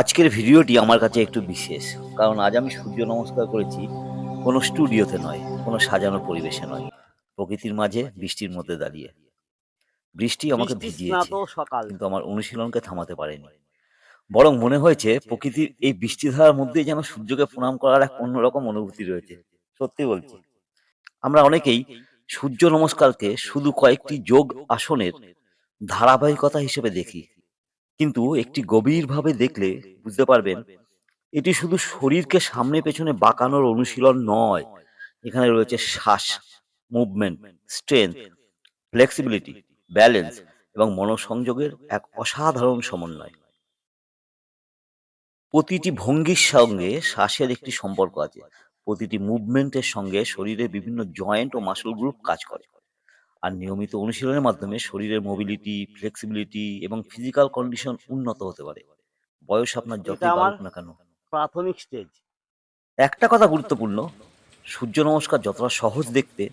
আজকের ভিডিওটি আমার কাছে একটু বিশেষ, কারণ আজ আমি সূর্য নমস্কার করেছি কোনো স্টুডিওতে নয়, কোনো সাজানো পরিবেশে নয়, প্রকৃতির মাঝে বৃষ্টির মধ্যে দাঁড়িয়ে। বৃষ্টি আমাকে বৃষ্টি স্নাত ভিজিয়েছে, সকাল। কিন্তু আমার অনুশীলনকে থামাতে পারেনি। বরং মনে হয়েছে প্রকৃতির এই বৃষ্টিধারার মধ্যেই যেন সূর্যকে প্রণাম করার এক অন্যরকম অনুভূতি রয়েছে। সত্যি বলছি, আমরা অনেকেই সূর্য নমস্কারকে শুধু কয়েকটি যোগ আসনের ধারাবাহিকতা হিসেবে দেখি, কিন্তু একটি গভীরভাবে দেখলে বুঝতে পারবেন এটি শুধু শরীরকে সামনে পেছনে বাঁকানোর অনুশীলন নয়। এখানে রয়েছে শ্বাস, মুভমেন্ট, স্ট্রেংথ, ফ্লেক্সিবিলিটি, ব্যালেন্স এবং মনোসংযোগের এক অসাধারণ সমন্বয়। প্রতিটি ভঙ্গির সঙ্গে শ্বাসের একটি সম্পর্ক আছে। প্রতিটি মুভমেন্টের সঙ্গে শরীরের বিভিন্ন জয়েন্ট ও মাসল গ্রুপ কাজ করে। আর নিয়মিত অনুশীলনের মাধ্যমে শরীরের মোবিলিটি, ফ্লেক্সিবিলিটি এবং ফিজিক্যাল কন্ডিশন উন্নত হতে পারে, বয়স আপনার এটা যতই আমার বাড়ুক না কেন। প্রাথমিক স্টেজ। একটা কথা গুরুত্বপূর্ণ, সূর্য নমস্কার যতটা সহজ দেখতে,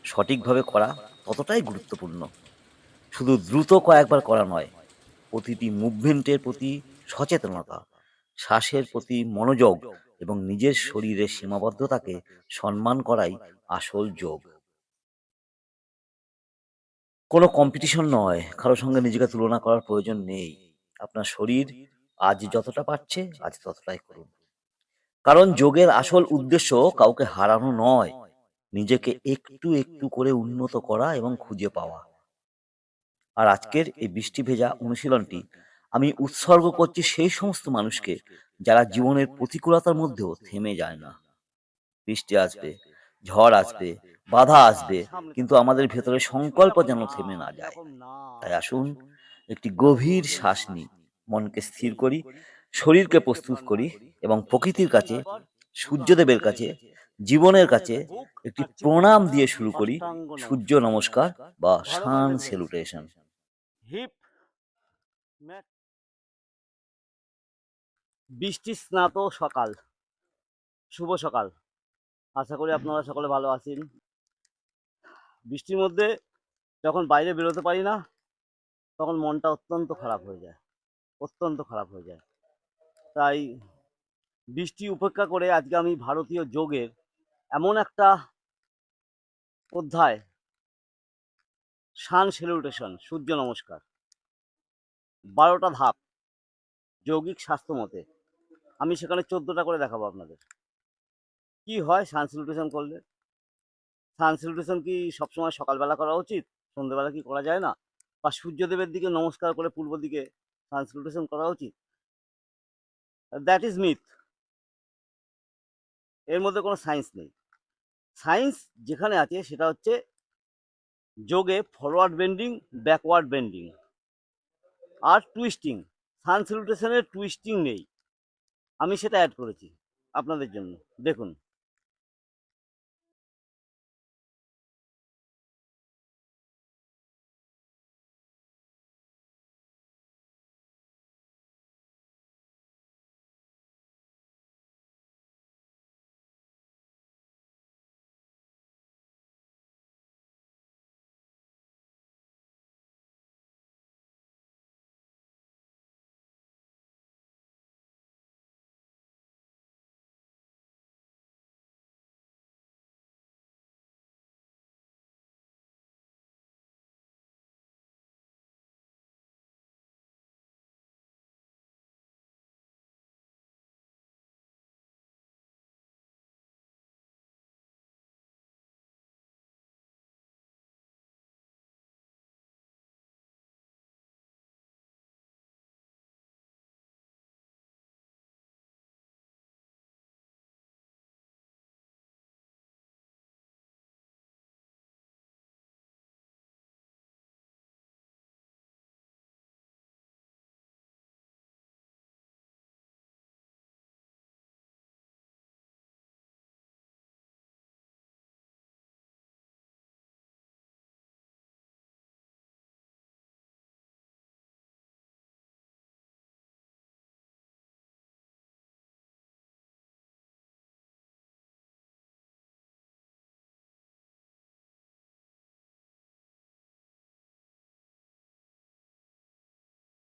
সঠিকভাবে করা ততটাই গুরুত্বপূর্ণ। শুধু দ্রুত কয়েকবার করা নয়, প্রতিটি মুভমেন্টের প্রতি সচেতনতা, শ্বাসের প্রতি মনোযোগ এবং নিজের শরীরের সীমাবদ্ধতাকে সম্মান করাই আসল যোগ। কোনো কম্পিটিশন নয়, কারোর সঙ্গে নিজেকে তুলনা করার প্রয়োজন নেই। আপনার শরীর আজ যতটা পারছে আজ ততটাই করুন। কারণ যোগের আসল উদ্দেশ্য কাউকে হারানো নয়, নিজেকে একটু একটু করে উন্নত করা এবং খুঁজে পাওয়া। আর আজকের এই বৃষ্টি ভেজা অনুশীলনটি আমি উৎসর্গ করছি সেই সমস্ত মানুষকে যারা জীবনের প্রতিকূলতার মধ্যেও থেমে যায় না। বৃষ্টি আসবে, ঝড় আসবে, বাধা আসবে, কিন্তু আমাদের ভেতরে সংকল্প যেন থেমে না যায়। তাই আসুন একটি গভীর শ্বাস নিই, মনকে স্থির করি, শরীরকে প্রস্তুত করি এবং প্রকৃতির কাছে, সূর্যদেবের কাছে, জীবনের কাছে একটি প্রণাম দিয়ে শুরু করি সূর্য নমস্কার বা সান সেলুটেশন। হিপ বৃষ্টি স্নাত সকাল। শুভ সকাল। আশা করি আপনারা সকলে ভালো আছেন। বৃষ্টির মধ্যে যখন বাইরে বেরোতে পারি না, তখন মনটা অত্যন্ত খারাপ হয়ে যায়, অত্যন্ত খারাপ হয়ে যায়। তাই বৃষ্টি উপেক্ষা করে আজকে আমি ভারতীয় যোগের এমন একটা অধ্যায়, সান সেলুটেশন, সূর্য নমস্কার, 12টা ধাপ যৌগিক স্বাস্থ্য মতে, আমি সেখানে 14টা করে দেখাবো আপনাদের। কি হয় সান সেলুটেশন করলে? সান সেলুটেশন কি সবসময় সকালবেলা করা উচিত? সন্ধ্যেবেলা কি করা যায় না? বা সূর্যদেবের দিকে নমস্কার করে পূর্ব দিকে সান সেলুটেশন করা উচিত? That is myth. এর মধ্যে কোনো সায়েন্স নেই। সায়েন্স যেখানে আছে সেটা হচ্ছে যোগে ফরওয়ার্ড বেন্ডিং, ব্যাকওয়ার্ড বেন্ডিং আর টুইস্টিং। সান সেলুটেশনের টুইস্টিং নেই, আমি সেটা অ্যাড করেছি আপনাদের জন্য। দেখুন,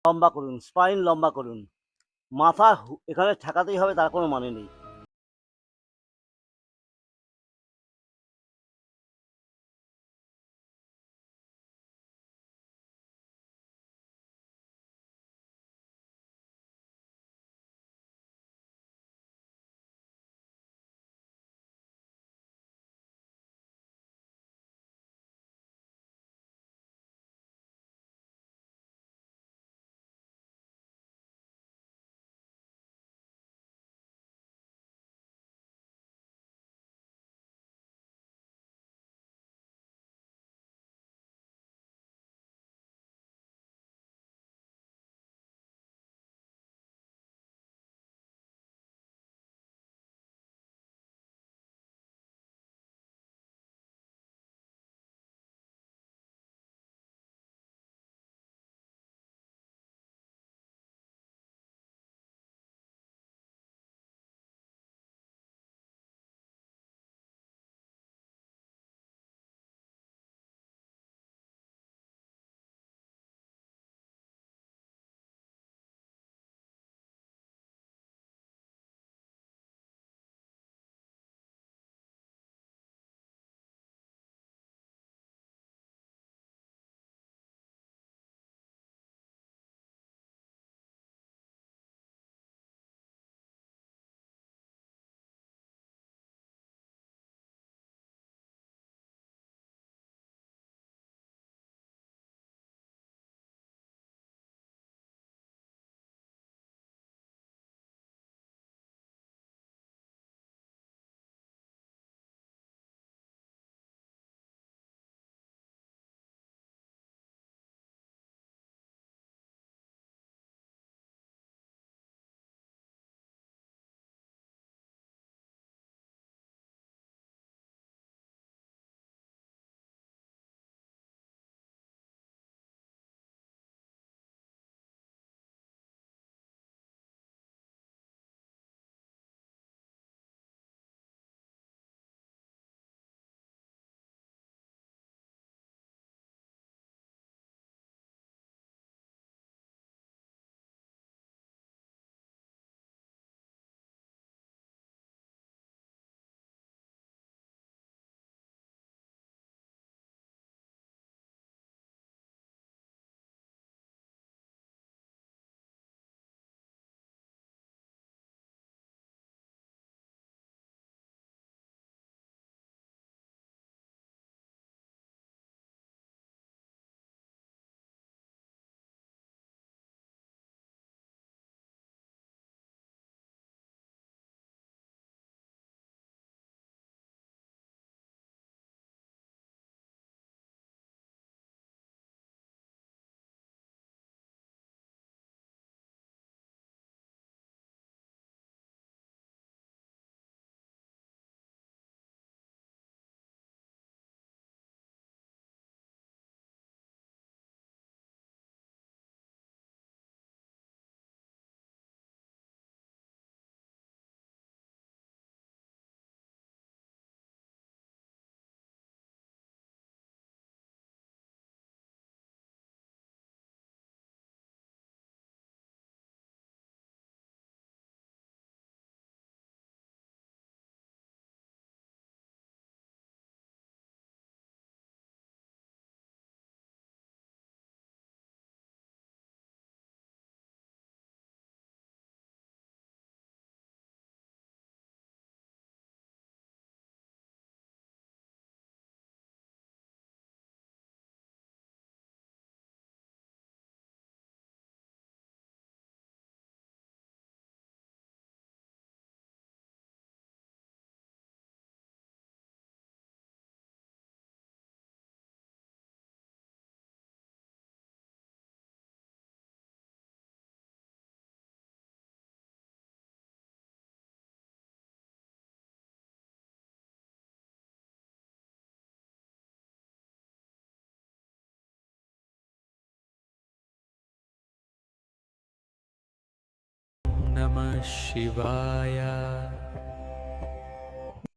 লম্বা করুন, স্পাইন লম্বা করুন, মাথা এখানে ঠেকাতেই হবে তার কোনো মানে নেই। नमः शिवाय।